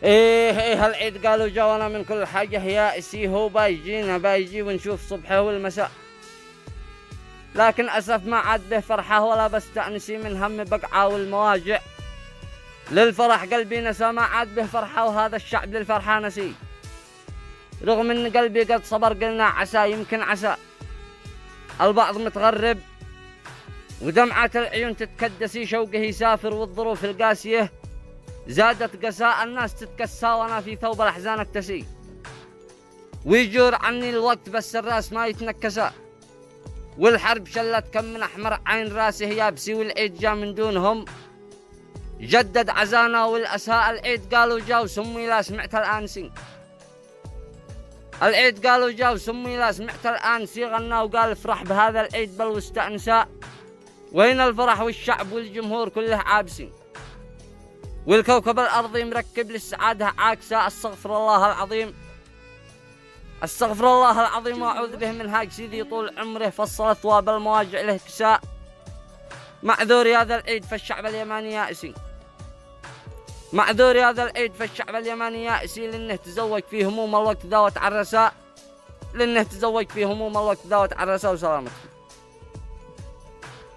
ايه هالعيد قالوا جوانا من كل حاجة يائسي، هو بايجي ونشوف صبحه والمساء. لكن أسف ما عاد به فرحة ولا بستأنسي من هم بقعة والمواجع. للفرح قلبي نسى ما عاد به فرحة، وهذا الشعب للفرحة نسي. رغم ان قلبي قد صبر قلنا عسى، يمكن عسى البعض متغرب ودمعة العيون تتكدسي، شوقه يسافر والظروف القاسية زادت قساء، الناس تتكسى وانا في ثوب الاحزان اكتسي. ويجور عني الوقت بس الراس ما يتنكسى، والحرب شلت كم من احمر عين راسه يابسي، والعيد جا من دونهم جدد عزانا والاساء. العيد قالوا جا وسمي لا سمعت الانسي، العيد قالوا جا وسمي لا سمعت الانسي. غنى وقال افرح بهذا العيد بل واستأنسا، وين الفرح والشعب والجمهور كله عابسي، والكوكب الأرضي مركب للسعادة عاكسة. استغفر الله العظيم، استغفر الله العظيم واعوذ به من هاج سيدي طول عمره، فصل ثواب المواجع له كساء. معذور هذا العيد فالشعب اليماني يائسي، معذور هذا العيد فالشعب اليماني يائسي، لأنه تزوج في هموم الوقت ذا وتعرسا، لأنه تزوج في هموم الوقت ذا وتعرسا. وسلامتكم.